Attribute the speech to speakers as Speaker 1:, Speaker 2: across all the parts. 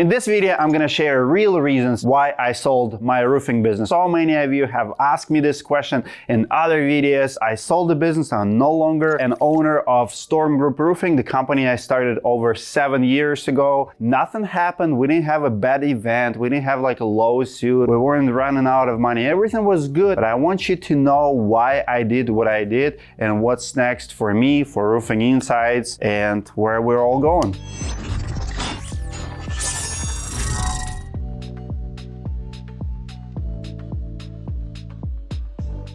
Speaker 1: In this video, I'm gonna share real reasons why I sold my roofing business. So many of you have asked me this question in other videos. I sold the business. I'm no longer an owner of Storm Group Roofing, the company I started over 7 years ago. Nothing happened. We didn't have a bad event. We didn't have like a lawsuit. We weren't running out of money. Everything was good. But I want you to know why I did what I did and what's next for me, for Roofing Insights, and where we're all going.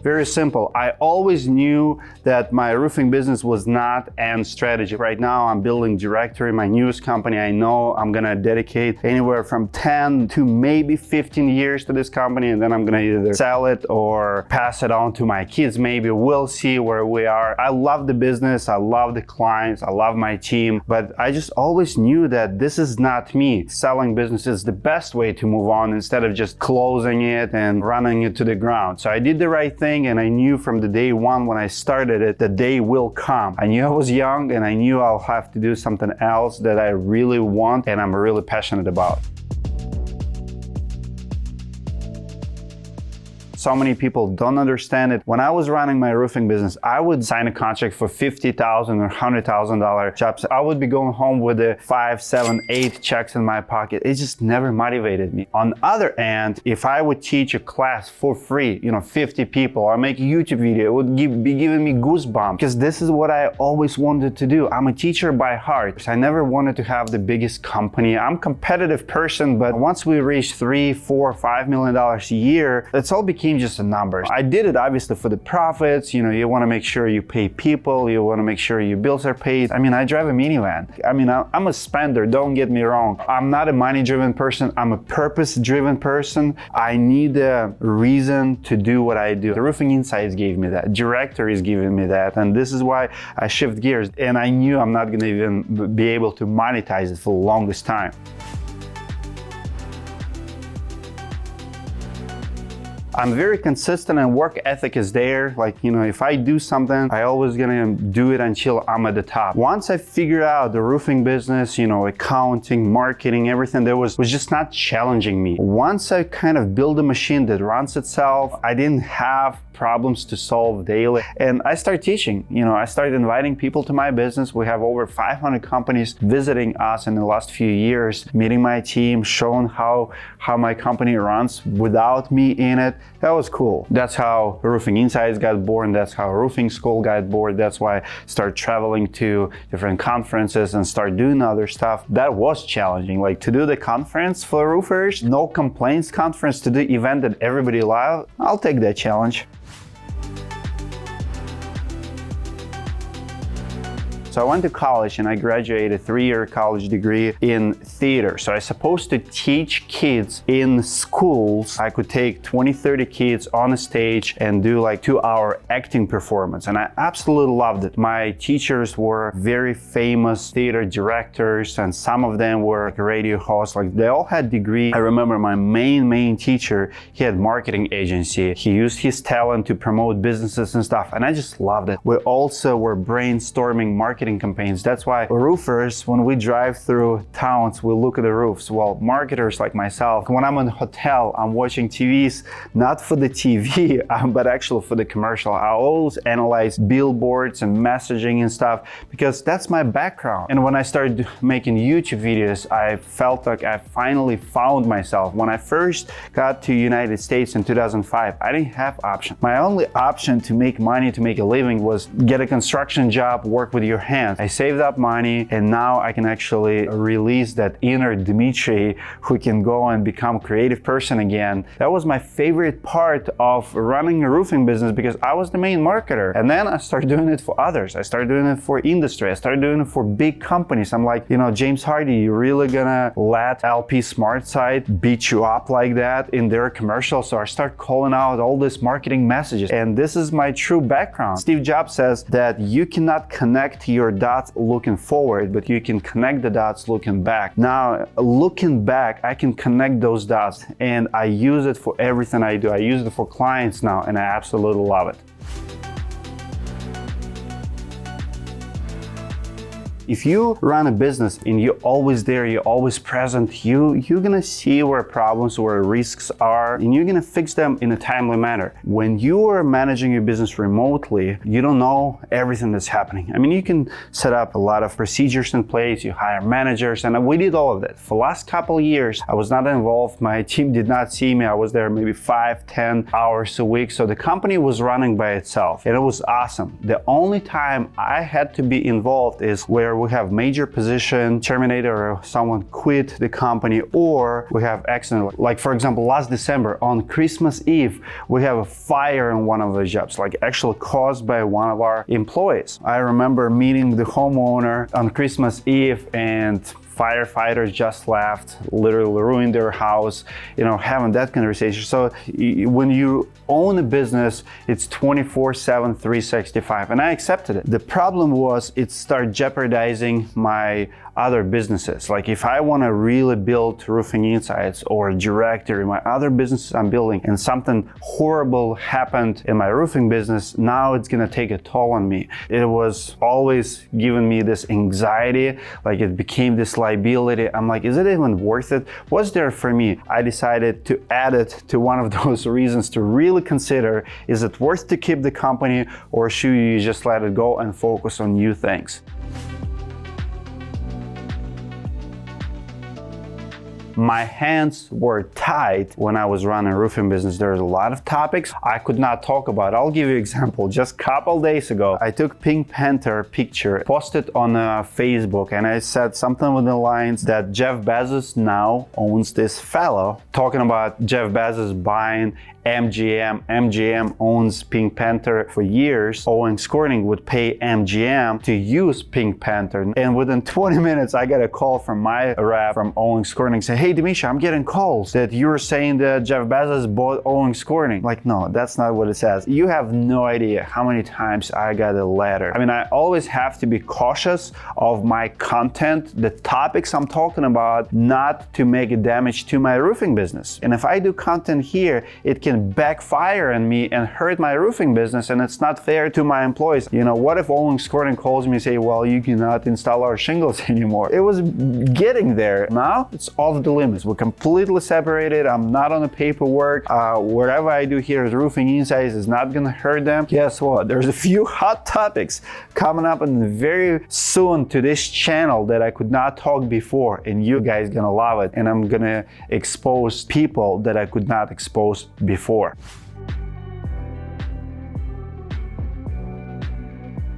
Speaker 1: Very simple. I always knew that my roofing business was not an strategy. Right now, I'm building Directorii, my newest company. I know I'm gonna dedicate anywhere from 10 to maybe 15 years to this company, and then I'm gonna either sell it or pass it on to my kids. Maybe we'll see where we are. I love the business. I love the clients. I love my team, but I just always knew that this is not me. Selling business is the best way to move on instead of just closing it and running it to the ground. So I did the right thing. And I knew from the day one when I started it, the day will come. I knew I was young and I knew I'll have to do something else that I really want and I'm really passionate about. So many people don't understand it. When I was running my roofing business, I would sign a contract for $50,000 or $100,000 jobs. I would be going home with the 5, 7, 8 checks in my pocket. It just never motivated me. On the other hand, if I would teach a class for free, 50 people, or make a YouTube video, it would be giving me goosebumps because this is what I always wanted to do. I'm a teacher by heart. I never wanted to have the biggest company. I'm a competitive person, but once we reached $3, $4, $5 million a year, it's all became just a number. I did it obviously for the profits. You want to make sure you pay people. You want to make sure your bills are paid. I drive a minivan. I'm a spender. Don't get me wrong. I'm not a money-driven person. I'm a purpose-driven person. I need a reason to do what I do. The Roofing Insights gave me that. Directorii is giving me that. And this is why I shift gears. And I knew I'm not going to even be able to monetize it for the longest time. I'm very consistent and work ethic is there. If I do something, I always gonna do it until I'm at the top. Once I figured out the roofing business, accounting, marketing, everything, that was just not challenging me. Once I kind of build a machine that runs itself, I didn't have problems to solve daily. And I started teaching. I started inviting people to my business. We have over 500 companies visiting us in the last few years, meeting my team, showing how my company runs without me in it. That was cool. That's how Roofing Insights got born. That's how Roofing School got born. That's why I started traveling to different conferences and start doing other stuff. That was challenging. To do the conference for roofers, no complaints conference, to the event that everybody loved, I'll take that challenge. So I went to college and I graduated a 3-year college degree in theater. So I was supposed to teach kids in schools. I could take 20, 30 kids on a stage and do 2-hour acting performance. And I absolutely loved it. My teachers were very famous theater directors and some of them were radio hosts. They all had degrees. I remember my main teacher, he had marketing agency. He used his talent to promote businesses and stuff. And I just loved it. We also were brainstorming marketing campaigns. That's why roofers, when we drive through towns, we look at the roofs. Well, marketers like myself, when I'm in a hotel, I'm watching TVs, not for the TV, but actually for the commercial. I always analyze billboards and messaging and stuff because that's my background. And when I started making YouTube videos, I felt like I finally found myself. When I first got to United States in 2005, I didn't have option. My only option to make money, to make a living, was get a construction job, work with your hands. I saved up money and now I can actually release that inner Dmitry who can go and become a creative person again. That was my favorite part of running a roofing business because I was the main marketer. And then I started doing it for others. I started doing it for industry. I started doing it for big companies. I'm like, James Hardy, you really gonna let LP SmartSide beat you up like that in their commercial? So I start calling out all these marketing messages. And this is my true background. Steve Jobs says that you cannot connect your dots looking forward, but you can connect the dots looking back. Now, looking back, I can connect those dots and I use it for everything I do. I use it for clients now and I absolutely love it. If you run a business and you're always there, you're always present, you're gonna see where problems, where risks are, and you're gonna fix them in a timely manner. When you are managing your business remotely, you don't know everything that's happening. I mean, you can set up a lot of procedures in place, you hire managers, and we did all of that. For the last couple of years, I was not involved. My team did not see me. I was there maybe 5-10 hours a week. So the company was running by itself, and it was awesome. The only time I had to be involved is where we have major position terminated or someone quit the company, or we have accident. Like for example, last December on Christmas Eve, we have a fire in one of the jobs, like actually caused by one of our employees. I remember meeting the homeowner on Christmas Eve, and firefighters just left, literally ruined their house, having that conversation. So when you own a business, it's 24/7, 365, and I accepted it. The problem was it started jeopardizing my other businesses. Like if I want to really build Roofing Insights or Directorii, my other businesses I'm building, and something horrible happened in my roofing business, now it's gonna take a toll on me. It was always giving me this anxiety, like it became this liability. I'm like, is it even worth it? What's there for me? I decided to add it to one of those reasons to really consider, is it worth to keep the company, or should you just let it go and focus on new things? My hands were tied when I was running a roofing business. There's a lot of topics I could not talk about. I'll give you an example. Just a couple days ago, I took Pink Panther picture, posted on Facebook, and I said something with the lines that Jeff Bezos now owns this fellow, talking about Jeff Bezos buying MGM. MGM owns Pink Panther for years. Owens Corning would pay MGM to use Pink Panther. And within 20 minutes, I got a call from my rep from Owens Corning saying, hey, Dimitri, I'm getting calls that you're saying that Jeff Bezos bought Owens Corning. Like, no, that's not what it says. You have no idea how many times I got a letter. I mean, I always have to be cautious of my content, the topics I'm talking about, not to make a damage to my roofing business. And if I do content here, it can backfire on me and hurt my roofing business, and it's not fair to my employees. What if Owens Corning calls me and say, well, you cannot install our shingles anymore? It was getting there. Now it's off the limits. We're completely separated. I'm not on the paperwork. Whatever I do here at Roofing Insights is not gonna hurt them. Guess what? There's a few hot topics coming up and very soon to this channel that I could not talk before, and you guys gonna love it. And I'm gonna expose people that I could not expose before.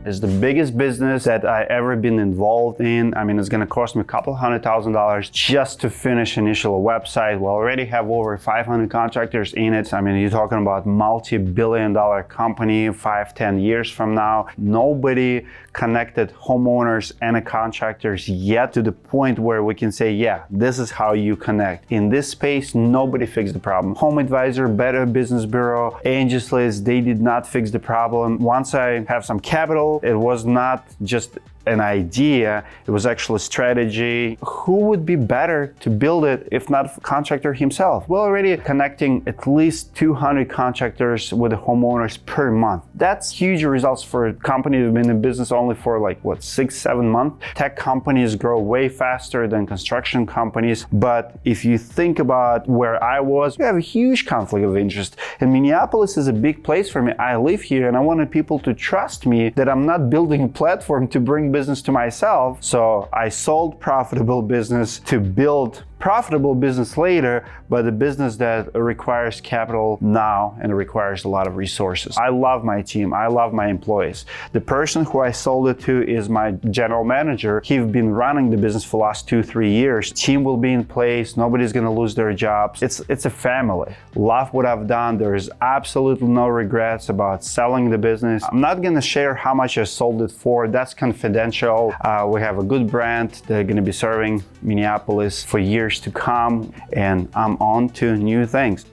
Speaker 1: It's the biggest business that I ever been involved in. I mean, it's gonna cost me a couple $100,000 just to finish initial website. We already have over 500 contractors in it. I mean, you're talking about multi-billion-dollar company 5-10 years from now. Nobody connected homeowners and contractors yet to the point where we can say, yeah, this is how you connect. In this space, nobody fixed the problem. Home Advisor, Better Business Bureau, Angie's List, they did not fix the problem. Once I have some capital, it was not just an idea, it was actually a strategy. Who would be better to build it if not the contractor himself? We're already connecting at least 200 contractors with the homeowners per month. That's huge results for a company that's been in business only for 6-7 months. Tech companies grow way faster than construction companies. But if you think about where I was, you have a huge conflict of interest. And Minneapolis is a big place for me. I live here and I wanted people to trust me that I'm not building a platform to bring business to myself. So I sold profitable business to build profitable business later, but a business that requires capital now and requires a lot of resources. I love my team. I love my employees. The person who I sold it to is my general manager. He's been running the business for the last 2-3 years. Team will be in place. Nobody's gonna lose their jobs. It's a family. Love what I've done. There's absolutely no regrets about selling the business. I'm not gonna share how much I sold it for. That's confidential. We have a good brand. They're gonna be serving Minneapolis for years to come, and I'm on to new things.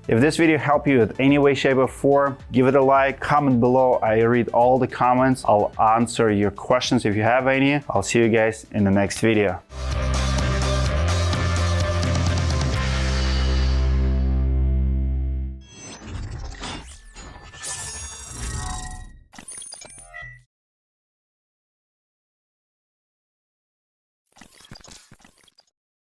Speaker 1: If this video helped you in any way, shape, or form, give it a like, comment below. I read all the comments. I'll answer your questions if you have any. I'll see you guys in the next video.